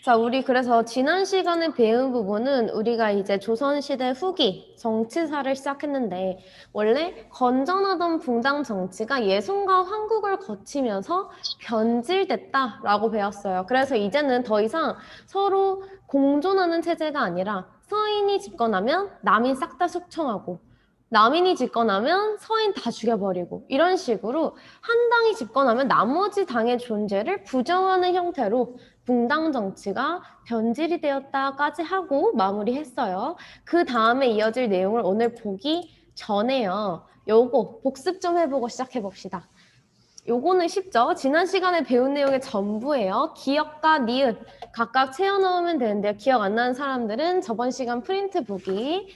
자, 우리 그래서 지난 시간에 배운 부분은 우리가 이제 조선시대 후기 정치사를 시작했는데 원래 건전하던 붕당 정치가 예송과 환국을 거치면서 변질됐다라고 배웠어요. 그래서 이제는 더 이상 서로 공존하는 체제가 아니라 서인이 집권하면 남인 싹 다 숙청하고 남인이 집권하면 서인 다 죽여버리고 이런 식으로 한 당이 집권하면 나머지 당의 존재를 부정하는 형태로 붕당 정치가 변질이 되었다까지 하고 마무리했어요. 그 다음에 이어질 내용을 오늘 보기 전에요. 요거 복습 좀 해보고 시작해봅시다. 요거는 쉽죠? 지난 시간에 배운 내용의 전부예요. 기억과 니은 각각 채워넣으면 되는데요. 기억 안 나는 사람들은 저번 시간 프린트 보기.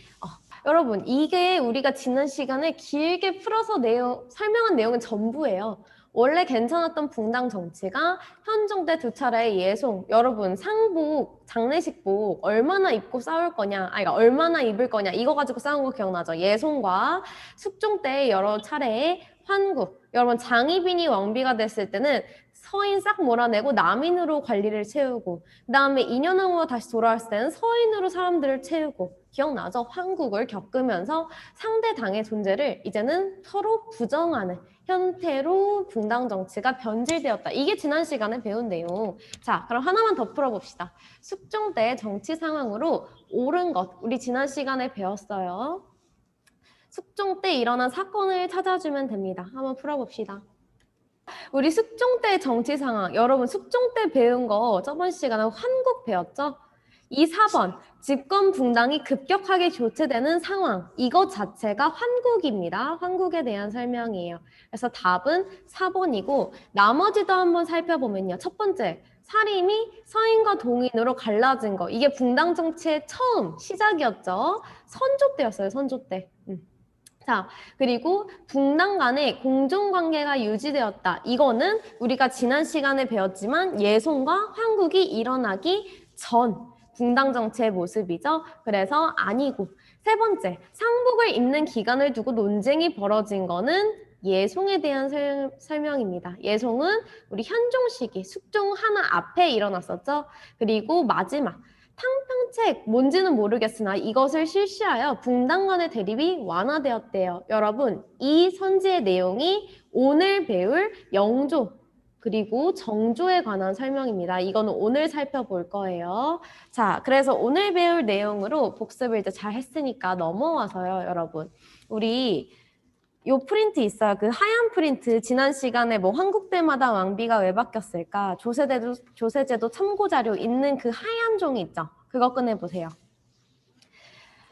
여러분, 이게 우리가 지난 시간에 길게 풀어서 설명한 내용은 전부예요. 원래 괜찮았던 붕당 정치가 현종 때 두 차례의 예송, 여러분 상복, 장례식복 얼마나 입고 싸울 거냐, 그러니까 얼마나 입을 거냐 이거 가지고 싸운 거 기억나죠? 예송과 숙종 때 여러 차례의 환국, 여러분 장희빈이 왕비가 됐을 때는 서인 싹 몰아내고 남인으로 관리를 채우고 그 다음에 2년 후로 다시 돌아왔을 때는 서인으로 사람들을 채우고 기억나죠? 환국을 겪으면서 상대 당의 존재를 이제는 서로 부정하는 형태로 붕당 정치가 변질되었다. 이게 지난 시간에 배운 내용. 자, 그럼 하나만 더 풀어봅시다. 숙종 때 정치 상황으로 옳은 것. 우리 지난 시간에 배웠어요. 숙종 때 일어난 사건을 찾아주면 됩니다. 한번 풀어봅시다. 우리 숙종 때 정치 상황. 여러분 숙종 때 배운 거 저번 시간에 환국 배웠죠? 이 4번 집권 붕당이 급격하게 교체되는 상황 이것 자체가 환국입니다. 환국에 대한 설명이에요. 그래서 답은 4번이고 나머지도 한번 살펴보면요. 첫 번째 사림이 서인과 동인으로 갈라진 거 이게 붕당 정치의 처음 시작이었죠. 선조 때였어요. 선조 때. 자, 그리고 붕당 간에 공존관계가 유지되었다. 이거는 우리가 지난 시간에 배웠지만 예송과 환국이 일어나기 전 붕당 정치의 모습이죠. 그래서 아니고 세 번째, 상복을 입는 기간을 두고 논쟁이 벌어진 거는 예송에 대한 설명입니다. 예송은 우리 현종 시기, 숙종 하나 앞에 일어났었죠. 그리고 마지막, 탕평책 뭔지는 모르겠으나 이것을 실시하여 붕당 간의 대립이 완화되었대요. 여러분, 이 선지의 내용이 오늘 배울 영조 그리고 정조에 관한 설명입니다. 이거는 오늘 살펴볼 거예요. 자, 그래서 오늘 배울 내용으로 복습을 이제 잘 했으니까 넘어와서요, 여러분. 우리 요 프린트 있어요. 그 하얀 프린트 지난 시간에 뭐 황국들마다 왕비가 왜 바뀌었을까? 조세제도 참고자료 있는 그 하얀 종이 있죠. 그거 꺼내보세요.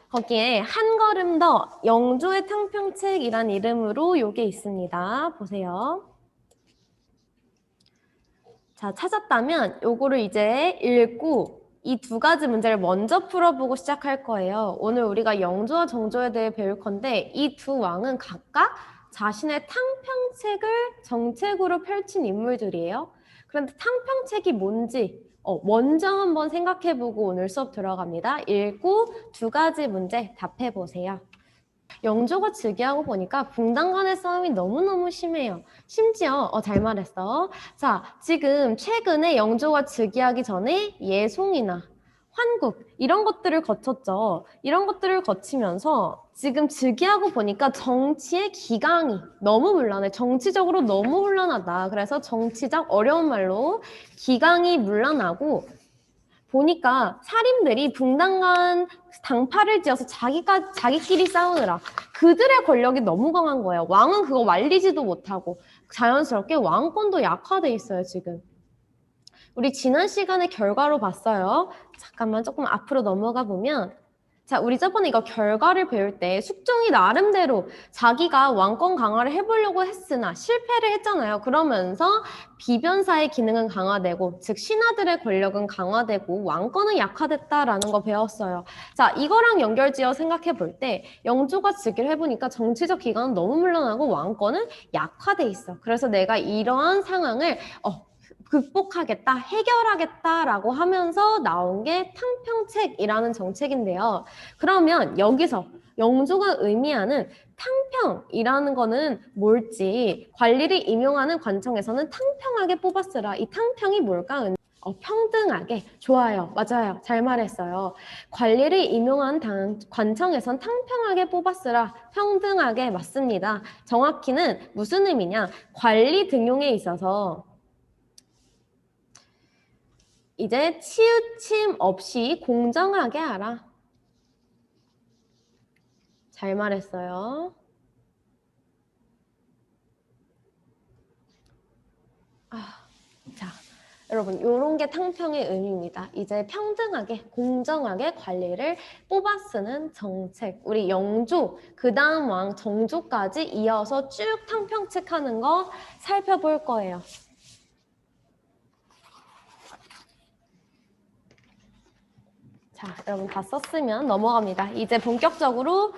거기에 한 걸음 더 영조의 탕평책이란 이름으로 요게 있습니다. 보세요. 자, 찾았다면 요거를 이제 읽고 이 두 가지 문제를 먼저 풀어보고 시작할 거예요. 오늘 우리가 영조와 정조에 대해 배울 건데 이 두 왕은 각각 자신의 탕평책을 정책으로 펼친 인물들이에요. 그런데 탕평책이 뭔지 먼저 한번 생각해보고 오늘 수업 들어갑니다. 읽고 두 가지 문제 답해보세요. 영조가 즉위하고 보니까 붕당 간의 싸움이 너무너무 심해요. 심지어 잘 말했어. 자, 지금 최근에 영조가 즉위하기 전에 예송이나 환국 이런 것들을 거쳤죠. 이런 것들을 거치면서 지금 즉위하고 보니까 정치의 기강이 너무 문란해. 정치적으로 너무 혼란하다. 그래서 정치적 어려운 말로 기강이 문란하고 보니까 사림들이 붕당간 당파를 지어서 자기끼리 싸우느라 그들의 권력이 너무 강한 거예요. 왕은 그거 말리지도 못하고 자연스럽게 왕권도 약화돼 있어요, 지금. 우리 지난 시간에 결과로 봤어요. 잠깐만 조금 앞으로 넘어가 보면 자, 우리 저번에 이거 결과를 배울 때 숙종이 나름대로 자기가 왕권 강화를 해보려고 했으나 실패를 했잖아요. 그러면서 비변사의 기능은 강화되고 즉 신하들의 권력은 강화되고 왕권은 약화됐다라는 거 배웠어요. 자, 이거랑 연결지어 생각해 볼 때 영조가 즉위를 해보니까 정치적 기강은 너무 물러나고 왕권은 약화돼 있어. 그래서 내가 이러한 상황을 극복하겠다, 해결하겠다라고 하면서 나온 게 탕평책이라는 정책인데요. 그러면 여기서 영조가 의미하는 탕평이라는 거는 뭘지 관리를 임용하는 관청에서는 탕평하게 뽑았으라. 이 탕평이 뭘까? 평등하게. 좋아요. 맞아요. 잘 말했어요. 관리를 임용한 관청에선 탕평하게 뽑았으라 평등하게 맞습니다. 정확히는 무슨 의미냐? 관리 등용에 있어서 이제 치우침 없이 공정하게 하라. 잘 말했어요. 자, 여러분, 요런 게 탕평의 의미입니다. 이제 평등하게, 공정하게 관리를 뽑아 쓰는 정책. 우리 영조, 그 다음 왕 정조까지 이어서 쭉 탕평책 하는 거 살펴볼 거예요. 자, 여러분 다 썼으면 넘어갑니다. 이제 본격적으로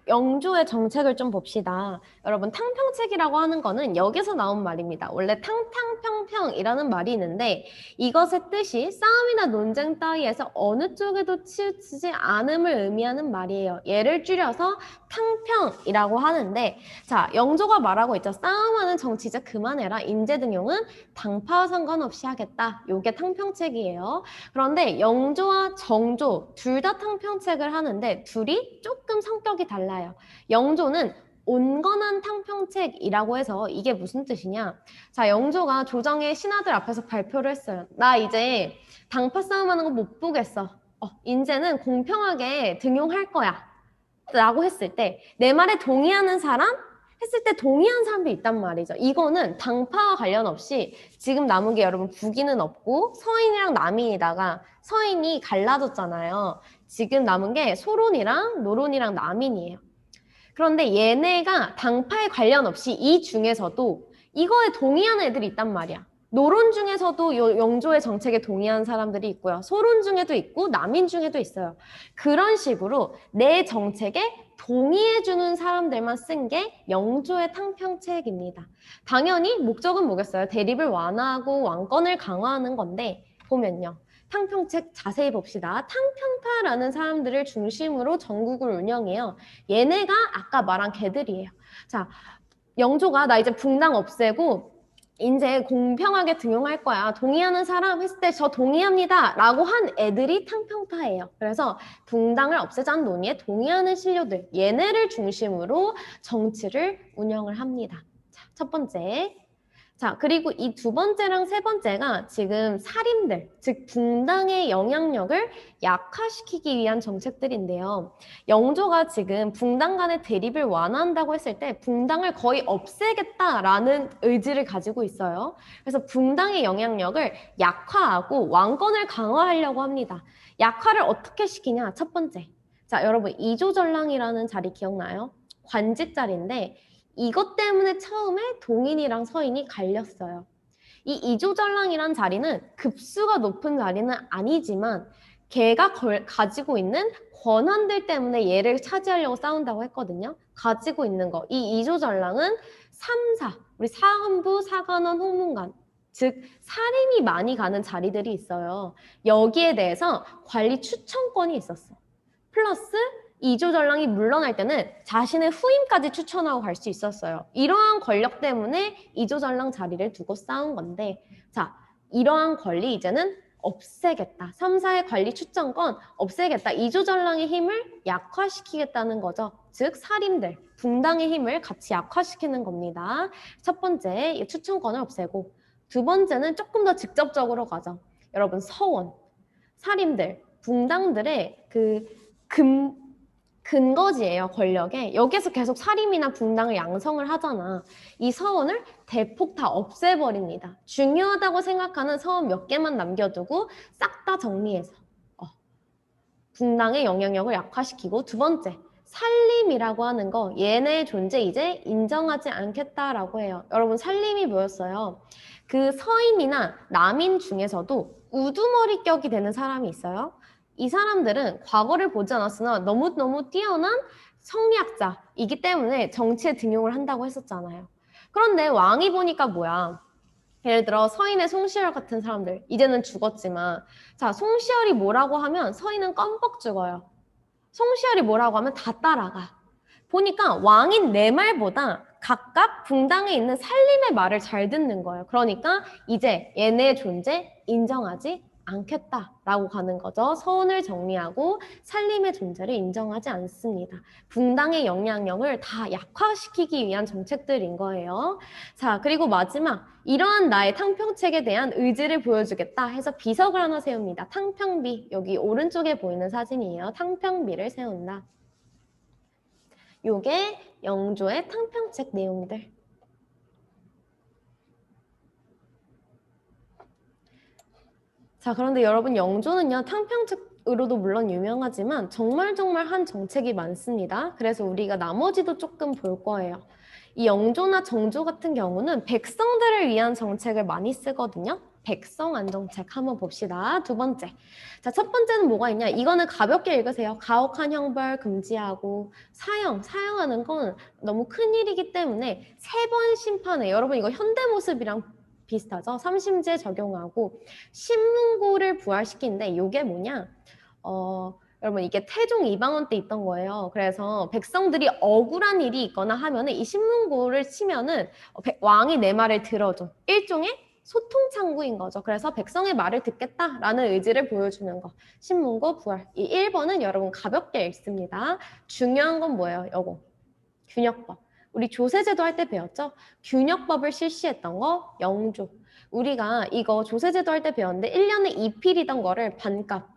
영조의 정책을 좀 봅시다. 여러분 탕평책이라고 하는 거는 여기서 나온 말입니다. 원래 탕탕평평이라는 말이 있는데 이것의 뜻이 싸움이나 논쟁 따위에서 어느 쪽에도 치우치지 않음을 의미하는 말이에요. 얘를 줄여서 탕평이라고 하는데 자, 영조가 말하고 있죠. 싸움하는 정치 이제 그만해라. 인재 등용은 당파와 상관없이 하겠다. 요게 탕평책이에요. 그런데 영조와 정조 둘 다 탕평책을 하는데 둘이 조금 성격이 달라요. 영조는 온건한 탕평책이라고 해서 이게 무슨 뜻이냐? 자, 영조가 조정의 신하들 앞에서 발표를 했어요. 나 이제 당파 싸움하는 거 못 보겠어. 이제는 공평하게 등용할 거야. 라고 했을 때 내 말에 동의하는 사람? 했을 때 동의한 사람도 있단 말이죠. 이거는 당파와 관련 없이 지금 남은 게 여러분 북인은 없고 서인이랑 남인이다가 서인이 갈라졌잖아요. 지금 남은 게 소론이랑 노론이랑 남인이에요. 그런데 얘네가 당파에 관련 없이 이 중에서도 이거에 동의하는 애들이 있단 말이야. 노론 중에서도 영조의 정책에 동의한 사람들이 있고요. 소론 중에도 있고 남인 중에도 있어요. 그런 식으로 내 정책에 동의해주는 사람들만 쓴 게 영조의 탕평책입니다. 당연히 목적은 뭐겠어요? 대립을 완화하고 왕권을 강화하는 건데 보면요. 탕평책 자세히 봅시다. 탕평파라는 사람들을 중심으로 전국을 운영해요. 얘네가 아까 말한 개들이에요. 자, 영조가 나 이제 붕당 없애고 이제 공평하게 등용할 거야. 동의하는 사람 했을 때 저 동의합니다. 라고 한 애들이 탕평파예요. 그래서 붕당을 없애자는 논의에 동의하는 신료들, 얘네를 중심으로 정치를 운영을 합니다. 자, 첫 번째. 자, 그리고 이 두 번째랑 세 번째가 지금 살인들, 즉 붕당의 영향력을 약화시키기 위한 정책들인데요. 영조가 지금 붕당 간의 대립을 완화한다고 했을 때 붕당을 거의 없애겠다라는 의지를 가지고 있어요. 그래서 붕당의 영향력을 약화하고 왕권을 강화하려고 합니다. 약화를 어떻게 시키냐? 첫 번째. 자, 여러분 이조전랑이라는 자리 기억나요? 관직 자리인데 이것 때문에 처음에 동인이랑 서인이 갈렸어요. 이 이조전랑이란 자리는 급수가 높은 자리는 아니지만 걔가 가지고 있는 권한들 때문에 얘를 차지하려고 싸운다고 했거든요. 가지고 있는 거. 이 이조전랑은 3사, 우리 사헌부, 사관원, 호문관, 즉 사림이 많이 가는 자리들이 있어요. 여기에 대해서 관리 추천권이 있었어. 플러스 이조전랑이 물러날 때는 자신의 후임까지 추천하고 갈 수 있었어요. 이러한 권력 때문에 이조전랑 자리를 두고 싸운 건데 자, 이러한 권리 이제는 없애겠다. 3사의 관리 추천권 없애겠다. 이조전랑의 힘을 약화시키겠다는 거죠. 즉 사림들, 붕당의 힘을 같이 약화시키는 겁니다. 첫 번째, 추천권을 없애고 두 번째는 조금 더 직접적으로 가죠. 여러분 서원, 사림들, 붕당들의 근거지예요, 권력에. 여기서 계속 사림이나 붕당을 양성을 하잖아. 이 서원을 대폭 다 없애버립니다. 중요하다고 생각하는 서원 몇 개만 남겨두고 싹 다 정리해서 붕당의 영향력을 약화시키고 두 번째, 살림이라고 하는 거 얘네의 존재 이제 인정하지 않겠다라고 해요. 여러분 살림이 뭐였어요? 그 서인이나 남인 중에서도 우두머리격이 되는 사람이 있어요. 이 사람들은 과거를 보지 않았으나 너무너무 뛰어난 성리학자이기 때문에 정치에 등용을 한다고 했었잖아요. 그런데 왕이 보니까 뭐야? 예를 들어 서인의 송시열 같은 사람들 이제는 죽었지만 자 송시열이 뭐라고 하면 서인은 껌뻑 죽어요. 송시열이 뭐라고 하면 다 따라가. 보니까 왕인 내 말보다 각각 붕당에 있는 살림의 말을 잘 듣는 거예요. 그러니까 이제 얘네의 존재 인정하지 않겠다라고 가는 거죠. 서운을 정리하고 살림의 존재를 인정하지 않습니다. 붕당의 영향력을 다 약화시키기 위한 정책들인 거예요. 자, 그리고 마지막 이러한 나의 탕평책에 대한 의지를 보여주겠다 해서 비석을 하나 세웁니다. 탕평비, 여기 오른쪽에 보이는 사진이에요. 탕평비를 세운다. 요게 영조의 탕평책 내용들. 자, 그런데 여러분 영조는요, 탕평책으로도 물론 유명하지만 정말 한 정책이 많습니다. 그래서 우리가 나머지도 조금 볼 거예요. 이 영조나 정조 같은 경우는 백성들을 위한 정책을 많이 쓰거든요. 백성 안정책 한번 봅시다. 두 번째. 자, 첫 번째는 뭐가 있냐? 이거는 가볍게 읽으세요. 가혹한 형벌 금지하고 사형하는 건 너무 큰 일이기 때문에 3번 심판해. 여러분 이거 현대 모습이랑 비슷하죠? 3심제 적용하고 신문고를 부활시키는데 이게 뭐냐? 여러분 이게 태종 이방원 때 있던 거예요. 그래서 백성들이 억울한 일이 있거나 하면은 이 신문고를 치면은 왕이 내 말을 들어줘. 일종의 소통 창구인 거죠. 그래서 백성의 말을 듣겠다라는 의지를 보여주는 거. 신문고 부활. 이 1번은 여러분 가볍게 읽습니다. 중요한 건 뭐예요? 요거. 균역법. 우리 조세제도 할 때 배웠죠? 균역법을 실시했던 거 영조. 우리가 이거 조세제도 할 때 배웠는데 1년에 2필이던 거를 반값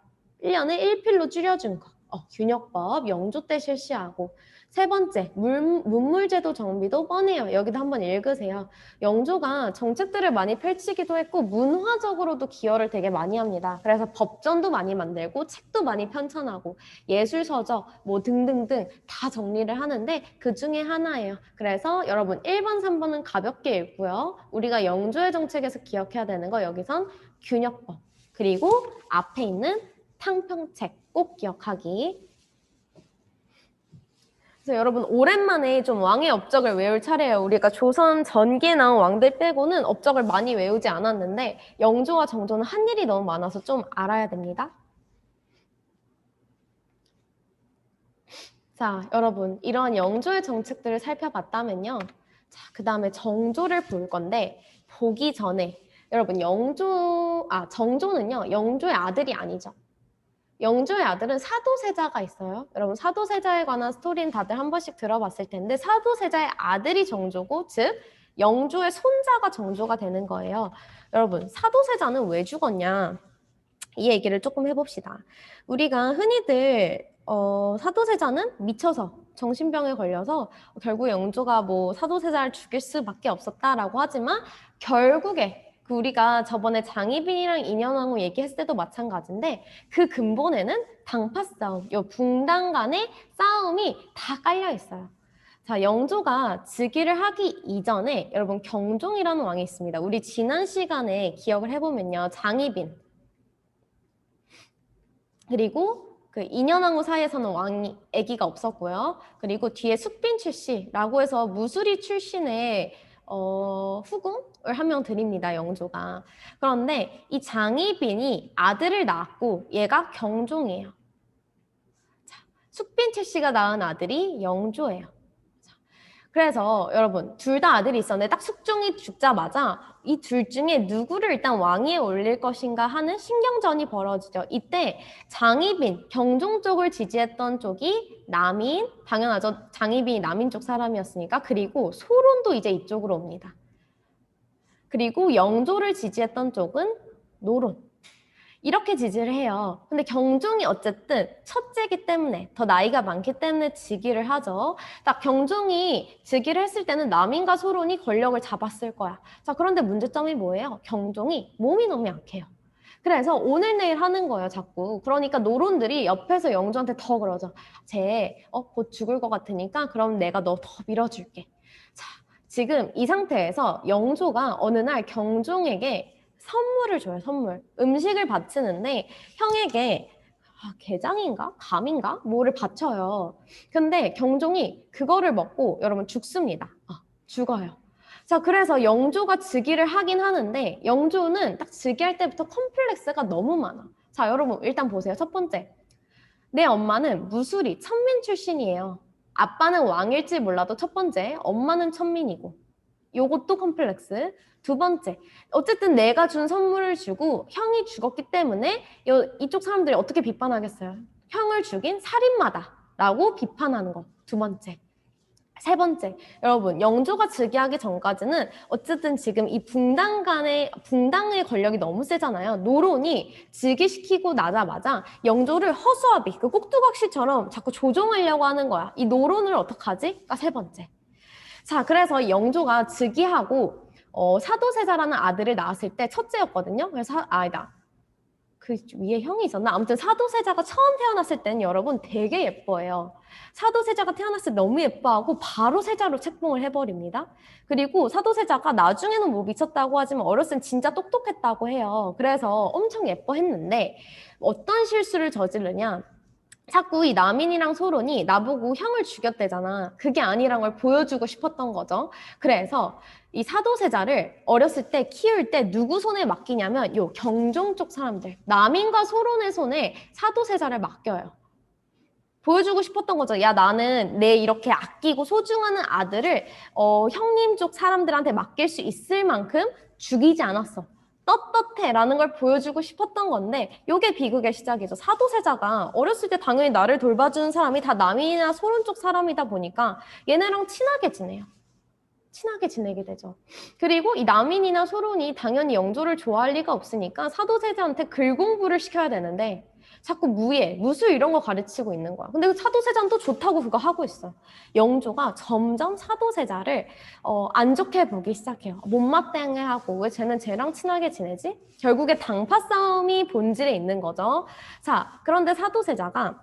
1년에 1필로 줄여준 거. 균역법 영조 때 실시하고. 세 번째, 문물제도 정비도 뻔해요. 여기도 한번 읽으세요. 영조가 정책들을 많이 펼치기도 했고 문화적으로도 기여를 되게 많이 합니다. 그래서 법전도 많이 만들고 책도 많이 편찬하고 예술서적 뭐 등등등 다 정리를 하는데 그 중에 하나예요. 그래서 여러분 1번, 3번은 가볍게 읽고요. 우리가 영조의 정책에서 기억해야 되는 거 여기선 균역법. 그리고 앞에 있는 탕평책 꼭 기억하기. 그래서 여러분 오랜만에 좀 왕의 업적을 외울 차례예요. 우리가 조선 전기에 나온 왕들 빼고는 업적을 많이 외우지 않았는데 영조와 정조는 한 일이 너무 많아서 좀 알아야 됩니다. 자, 여러분 이러한 영조의 정책들을 살펴봤다면요. 자, 그 다음에 정조를 볼 건데 보기 전에 여러분 정조는요. 영조의 아들이 아니죠. 영조의 아들은 사도세자가 있어요. 여러분 사도세자에 관한 스토리는 다들 한 번씩 들어봤을 텐데 사도세자의 아들이 정조고 즉 영조의 손자가 정조가 되는 거예요. 여러분 사도세자는 왜 죽었냐? 이 얘기를 조금 해봅시다. 우리가 흔히들 사도세자는 미쳐서 정신병에 걸려서 결국 영조가 뭐 사도세자를 죽일 수밖에 없었다라고 하지만 결국에 우리가 저번에 장희빈이랑 인현왕후 얘기했을 때도 마찬가지인데 그 근본에는 당파 싸움, 요 붕당 간의 싸움이 다 깔려 있어요. 자, 영조가 즉위를 하기 이전에 여러분 경종이라는 왕이 있습니다. 우리 지난 시간에 기억을 해보면요. 장희빈 그리고 그 인현왕후 사이에서는 왕이 아기가 없었고요. 그리고 뒤에 숙빈 출시라고 해서 무수리 출신의 후궁을 한 명 드립니다. 영조가. 그런데 이 장희빈이 아들을 낳았고 얘가 경종이에요. 자, 숙빈 출시가 낳은 아들이 영조예요. 그래서 여러분 둘 다 아들이 있었는데 딱 숙종이 죽자마자 이 둘 중에 누구를 일단 왕위에 올릴 것인가 하는 신경전이 벌어지죠. 이때 장희빈, 경종 쪽을 지지했던 쪽이 남인, 당연하죠. 장희빈이 남인 쪽 사람이었으니까. 그리고 소론도 이제 이쪽으로 옵니다. 그리고 영조를 지지했던 쪽은 노론. 이렇게 지지를 해요. 근데 경종이 어쨌든 첫째기 때문에 더 나이가 많기 때문에 즉위를 하죠. 딱 경종이 즉위를 했을 때는 남인과 소론이 권력을 잡았을 거야. 자, 그런데 문제점이 뭐예요? 경종이 몸이 너무 약해요. 그래서 오늘 내일 하는 거예요, 자꾸. 그러니까 노론들이 옆에서 영조한테 더 그러죠. 쟤 곧 죽을 것 같으니까 그럼 내가 너 더 밀어줄게. 자, 지금 이 상태에서 영조가 어느 날 경종에게 선물을 줘요, 선물. 음식을 바치는데 형에게 게장인가? 감인가? 뭐를 바쳐요. 근데 경종이 그거를 먹고 여러분 죽습니다. 죽어요. 자, 그래서 영조가 즉위를 하긴 하는데 영조는 딱 즉위할 때부터 컴플렉스가 너무 많아. 자, 여러분 일단 보세요. 첫 번째. 내 엄마는 무수리, 천민 출신이에요. 아빠는 왕일지 몰라도 첫 번째, 엄마는 천민이고. 요것도 컴플렉스. 두 번째, 어쨌든 내가 준 선물을 주고 형이 죽었기 때문에 이쪽 사람들이 어떻게 비판하겠어요? 형을 죽인 살인마다 라고 비판하는 거. 두 번째. 세 번째, 여러분 영조가 즉위하기 전까지는 어쨌든 지금 이 붕당의 권력이 너무 세잖아요. 노론이 즉위시키고 나자마자 영조를 허수아비, 그 꼭두각시처럼 자꾸 조종하려고 하는 거야. 이 노론을 어떡하지? 그러니까 세 번째. 자, 그래서 영조가 즉위하고 사도세자라는 아들을 낳았을 때 첫째였거든요. 그래서 아니다. 그 위에 형이 있었나? 아무튼 사도세자가 처음 태어났을 때는 여러분 되게 예뻐해요. 사도세자가 태어났을 때 너무 예뻐하고 바로 세자로 책봉을 해버립니다. 그리고 사도세자가 나중에는 뭐 미쳤다고 하지만 어렸을 땐 진짜 똑똑했다고 해요. 그래서 엄청 예뻐했는데 어떤 실수를 저지르냐? 자꾸 이 남인이랑 소론이 나보고 형을 죽였대잖아. 그게 아니란 걸 보여주고 싶었던 거죠. 그래서 이 사도세자를 어렸을 때 키울 때 누구 손에 맡기냐면 요 경종 쪽 사람들, 남인과 소론의 손에 사도세자를 맡겨요. 보여주고 싶었던 거죠. 야, 나는 내 이렇게 아끼고 소중한 아들을 형님 쪽 사람들한테 맡길 수 있을 만큼 죽이지 않았어. 떳떳해라는 걸 보여주고 싶었던 건데 이게 비극의 시작이죠. 사도세자가 어렸을 때 당연히 나를 돌봐주는 사람이 다 남인이나 소론 쪽 사람이다 보니까 얘네랑 친하게 지내요. 친하게 지내게 되죠. 그리고 이 남인이나 소론이 당연히 영조를 좋아할 리가 없으니까 사도세자한테 글 공부를 시켜야 되는데 자꾸 무예, 무술 이런 거 가르치고 있는 거야. 근데 그 사도세자는 또 좋다고 그거 하고 있어. 영조가 점점 사도세자를 안 좋게 보기 시작해요. 못마땅해 하고 왜 쟤는 쟤랑 친하게 지내지? 결국에 당파 싸움이 본질에 있는 거죠. 자, 그런데 사도세자가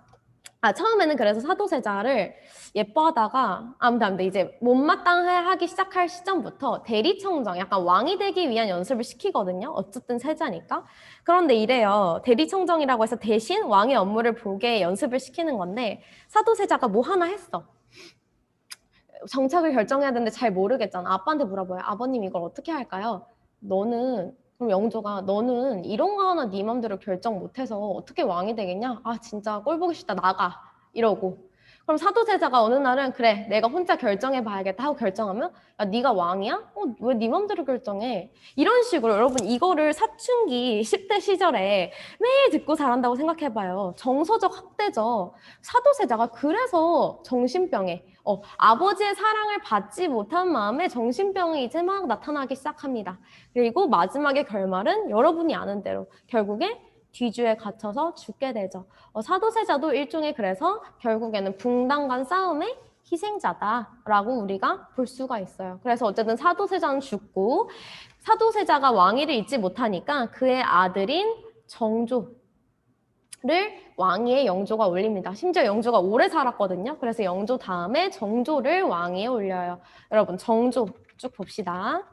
처음에는 그래서 사도세자를 예뻐하다가 아무튼 이제 못마땅하기 시작할 시점부터 대리청정, 약간 왕이 되기 위한 연습을 시키거든요. 어쨌든 세자니까. 그런데 이래요. 대리청정이라고 해서 대신 왕의 업무를 보게 연습을 시키는 건데 사도세자가 뭐 하나 했어. 정책을 결정해야 되는데 잘 모르겠잖아. 아빠한테 물어봐요. 아버님 이걸 어떻게 할까요? 그럼 영조가 너는 이런 거 하나 네 맘대로 결정 못해서 어떻게 왕이 되겠냐? 아 진짜 꼴 보기 싫다 나가 이러고 그럼 사도세자가 어느 날은 그래 내가 혼자 결정해 봐야겠다 하고 결정하면 야 네가 왕이야? 왜 네 맘대로 결정해? 이런 식으로 여러분 이거를 사춘기 10대 시절에 매일 듣고 자란다고 생각해봐요. 정서적 학대죠. 사도세자가 그래서 정신병에 아버지의 사랑을 받지 못한 마음에 정신병이 이제 막 나타나기 시작합니다. 그리고 마지막의 결말은 여러분이 아는 대로 결국에 뒤주에 갇혀서 죽게 되죠. 사도세자도 일종의 그래서 결국에는 붕당간 싸움의 희생자다라고 우리가 볼 수가 있어요. 그래서 어쨌든 사도세자는 죽고 사도세자가 왕위를 잇지 못하니까 그의 아들인 정조를 왕위에 영조가 올립니다. 심지어 영조가 오래 살았거든요. 그래서 영조 다음에 정조를 왕위에 올려요. 여러분 정조 쭉 봅시다.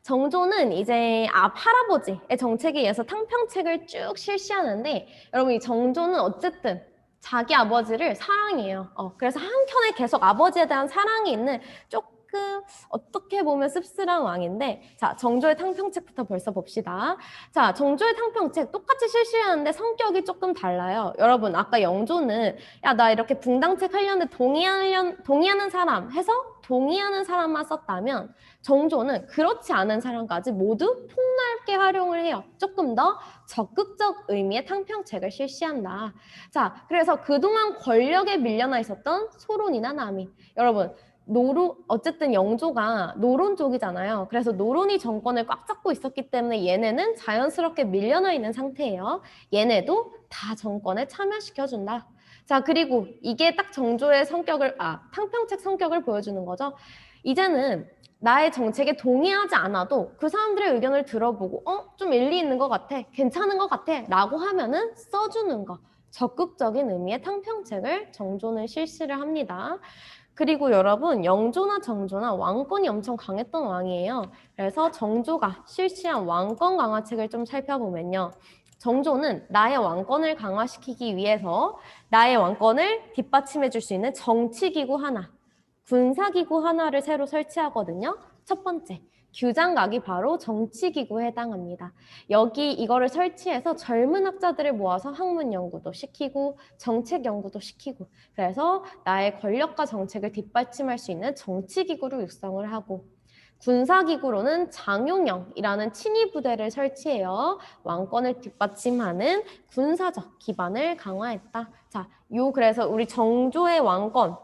정조는 이제 할아버지의 정책에 의해서 탕평책을 쭉 실시하는데 여러분 이 정조는 어쨌든 자기 아버지를 사랑해요. 그래서 한켠에 계속 아버지에 대한 사랑이 있는 조금 어떻게 보면 씁쓸한 왕인데 자 정조의 탕평책부터 벌써 봅시다. 자 정조의 탕평책 똑같이 실시하는데 성격이 조금 달라요. 여러분 아까 영조는 야 나 이렇게 붕당책 하려는데 동의하는 사람 해서 동의하는 사람만 썼다면 정조는 그렇지 않은 사람까지 모두 폭넓게 활용을 해요. 조금 더 적극적 의미의 탕평책을 실시한다. 자, 그래서 그동안 권력에 밀려나 있었던 소론이나 남인. 여러분, 어쨌든 영조가 노론 쪽이잖아요. 그래서 노론이 정권을 꽉 잡고 있었기 때문에 얘네는 자연스럽게 밀려나 있는 상태예요. 얘네도 다 정권에 참여시켜준다. 자, 그리고 이게 딱 정조의 탕평책 성격을 보여주는 거죠. 이제는 나의 정책에 동의하지 않아도 그 사람들의 의견을 들어보고 좀 일리 있는 것 같아, 괜찮은 것 같아 라고 하면은 써주는 거. 적극적인 의미의 탕평책을 정조는 실시를 합니다. 그리고 여러분 영조나 정조나 왕권이 엄청 강했던 왕이에요. 그래서 정조가 실시한 왕권 강화책을 좀 살펴보면요. 정조는 나의 왕권을 강화시키기 위해서 나의 왕권을 뒷받침해 줄 수 있는 정치기구 하나, 군사기구 하나를 새로 설치하거든요. 첫 번째, 규장각이 바로 정치기구에 해당합니다. 여기 이거를 설치해서 젊은 학자들을 모아서 학문 연구도 시키고 정책 연구도 시키고 그래서 나의 권력과 정책을 뒷받침할 수 있는 정치기구를 육성을 하고 군사기구로는 장용영이라는 친위 부대를 설치해요. 왕권을 뒷받침하는 군사적 기반을 강화했다. 자, 그래서 우리 정조의 왕권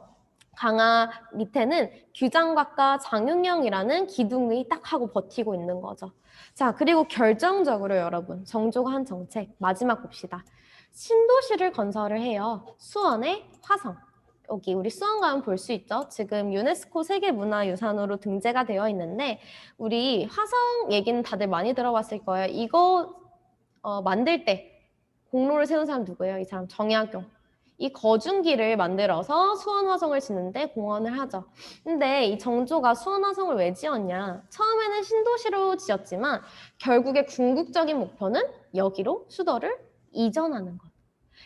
강화 밑에는 규장각과 장용영이라는 기둥이 딱 하고 버티고 있는 거죠. 자, 그리고 결정적으로 여러분, 정조가 한 정책 마지막 봅시다. 신도시를 건설을 해요. 수원의 화성. 여기 우리 수원 가면 볼 수 있죠. 지금 유네스코 세계문화유산으로 등재가 되어 있는데 우리 화성 얘기는 다들 많이 들어봤을 거예요. 이거 만들 때 공로를 세운 사람 누구예요? 이 사람 정약용. 이 거중기를 만들어서 수원 화성을 짓는데 공헌을 하죠. 근데 이 정조가 수원 화성을 왜 지었냐? 처음에는 신도시로 지었지만 결국에 궁극적인 목표는 여기로 수도를 이전하는 것.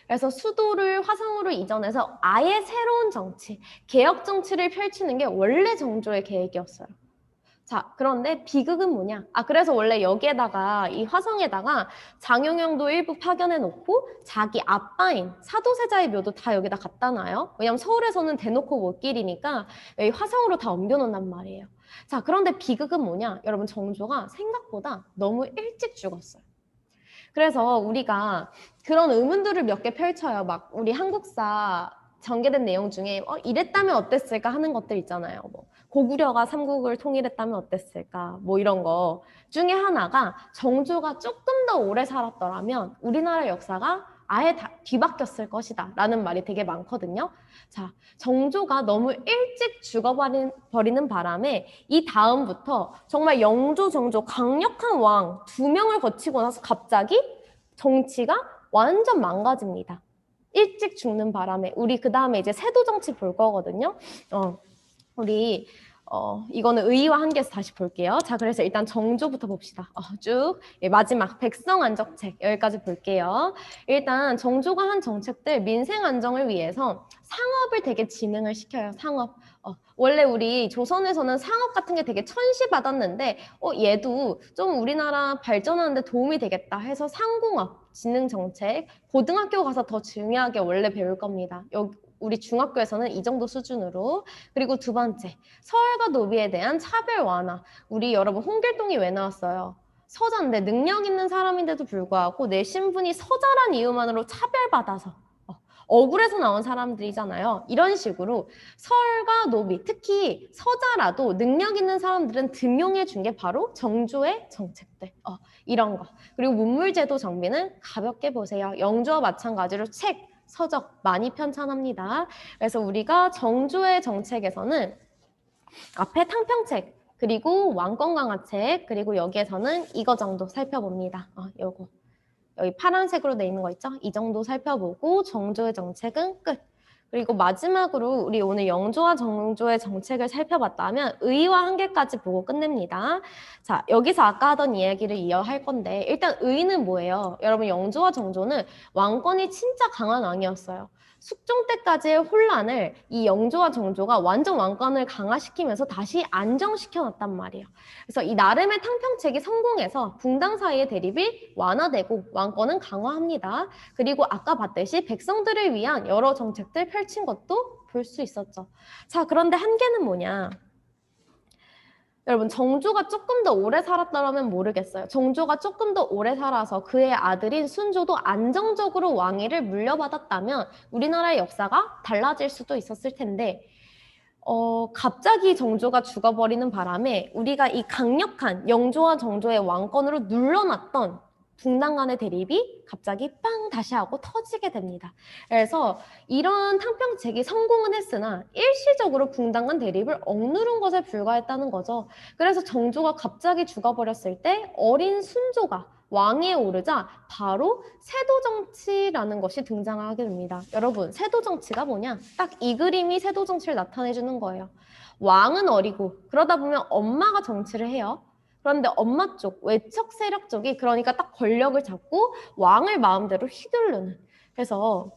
그래서 수도를 화성으로 이전해서 아예 새로운 정치, 개혁 정치를 펼치는 게 원래 정조의 계획이었어요. 자, 그런데 비극은 뭐냐? 그래서 원래 여기에다가 이 화성에다가 장용영도 일부 파견해 놓고 자기 아빠인 사도세자의 묘도 다 여기다 갖다 놔요. 왜냐면 서울에서는 대놓고 못 기리니까 여기 화성으로 다 옮겨놓는단 말이에요. 자, 그런데 비극은 뭐냐? 여러분 정조가 생각보다 너무 일찍 죽었어요. 그래서 우리가 그런 의문들을 몇 개 펼쳐요. 막 우리 한국사 전개된 내용 중에 이랬다면 어땠을까 하는 것들 있잖아요. 뭐 고구려가 삼국을 통일했다면 어땠을까 뭐 이런 거 중에 하나가 정조가 조금 더 오래 살았더라면 우리나라 역사가 아예 다 뒤바뀌었을 것이다 라는 말이 되게 많거든요. 자, 정조가 너무 일찍 죽어버리는 바람에 이 다음부터 정말 영조, 정조 강력한 왕 2명을 거치고 나서 갑자기 정치가 완전 망가집니다. 일찍 죽는 바람에 우리 그 다음에 이제 세도 정치 볼 거거든요. 우리 이거는 의의와 한계에서 다시 볼게요. 자, 그래서 일단 정조부터 봅시다. 쭉 마지막 백성 안정책 여기까지 볼게요. 일단 정조가 한 정책들 민생 안정을 위해서 상업을 되게 진흥을 시켜요. 상업. 원래 우리 조선에서는 상업 같은 게 되게 천시받았는데 얘도 좀 우리나라 발전하는 데 도움이 되겠다 해서 상공업 진흥 정책 고등학교 가서 더 중요하게 원래 배울 겁니다. 여기 우리 중학교에서는 이 정도 수준으로. 그리고 두 번째, 서열과 노비에 대한 차별 완화. 우리 여러분 홍길동이 왜 나왔어요? 서자인데 능력 있는 사람인데도 불구하고 내 신분이 서자란 이유만으로 차별받아서 억울해서 나온 사람들이잖아요. 이런 식으로 서열과 노비, 특히 서자라도 능력 있는 사람들은 등용해 준 게 바로 정조의 정책들. 이런 거. 그리고 문물제도 정비는 가볍게 보세요. 영조와 마찬가지로 책, 서적 많이 편찬합니다. 그래서 우리가 정조의 정책에서는 앞에 탕평책, 그리고 왕권 강화책, 그리고 여기에서는 이거 정도 살펴봅니다. 요거. 여기 파란색으로 돼 있는 거 있죠? 이 정도 살펴보고 정조의 정책은 끝. 그리고 마지막으로 우리 오늘 영조와 정조의 정책을 살펴봤다면 의의와 한계까지 보고 끝냅니다. 자, 여기서 아까 하던 이야기를 이어할 건데 일단 의의는 뭐예요? 여러분 영조와 정조는 왕권이 진짜 강한 왕이었어요. 숙종 때까지의 혼란을 이 영조와 정조가 완전 왕권을 강화시키면서 다시 안정시켜놨단 말이에요. 그래서 이 나름의 탕평책이 성공해서 붕당 사이의 대립이 완화되고 왕권은 강화합니다. 그리고 아까 봤듯이 백성들을 위한 여러 정책들 펼친 것도 볼 수 있었죠. 자, 그런데 한계는 뭐냐? 여러분 정조가 조금 더 오래 살았다면 모르겠어요. 정조가 조금 더 오래 살아서 그의 아들인 순조도 안정적으로 왕위를 물려받았다면 우리나라의 역사가 달라질 수도 있었을 텐데 갑자기 정조가 죽어버리는 바람에 우리가 이 강력한 영조와 정조의 왕권으로 눌러놨던 붕당 간의 대립이 갑자기 빵 다시 하고 터지게 됩니다. 그래서 이런 탕평책이 성공은 했으나 일시적으로 붕당 간 대립을 억누른 것에 불과했다는 거죠. 그래서 정조가 갑자기 죽어버렸을 때 어린 순조가 왕위에 오르자 바로 세도정치라는 것이 등장하게 됩니다. 여러분, 세도정치가 뭐냐? 딱 이 그림이 세도정치를 나타내주는 거예요. 왕은 어리고 그러다 보면 엄마가 정치를 해요. 그런데 엄마 쪽, 외척 세력 쪽이 그러니까 딱 권력을 잡고 왕을 마음대로 휘두르는. 그래서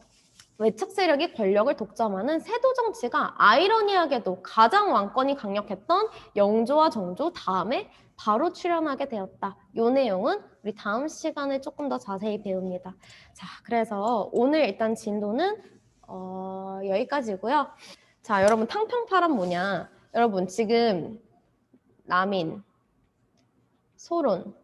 외척 세력이 권력을 독점하는 세도 정치가 아이러니하게도 가장 왕권이 강력했던 영조와 정조 다음에 바로 출연하게 되었다. 이 내용은 우리 다음 시간에 조금 더 자세히 배웁니다. 자, 그래서 오늘 일단 진도는 여기까지고요. 자, 여러분 탕평파란 뭐냐? 여러분 지금 남인, 소론,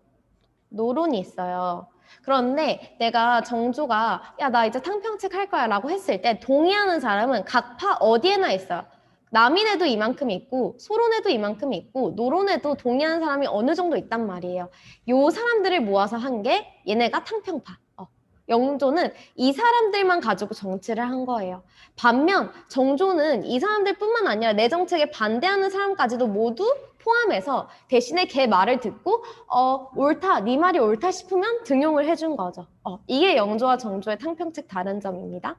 노론이 있어요. 그런데 내가 정조가 야, 나 이제 탕평책 할 거야 라고 했을 때 동의하는 사람은 각 파 어디에나 있어요. 남인에도 이만큼 있고 소론에도 이만큼 있고 노론에도 동의하는 사람이 어느 정도 있단 말이에요. 요 사람들을 모아서 한 게 얘네가 탕평파. 영조는 이 사람들만 가지고 정치를 한 거예요. 반면 정조는 이 사람들뿐만 아니라 내 정책에 반대하는 사람까지도 모두 포함해서 대신에 걔 말을 듣고 옳다, 네 말이 옳다 싶으면 등용을 해준 거죠. 이게 영조와 정조의 탕평책 다른 점입니다.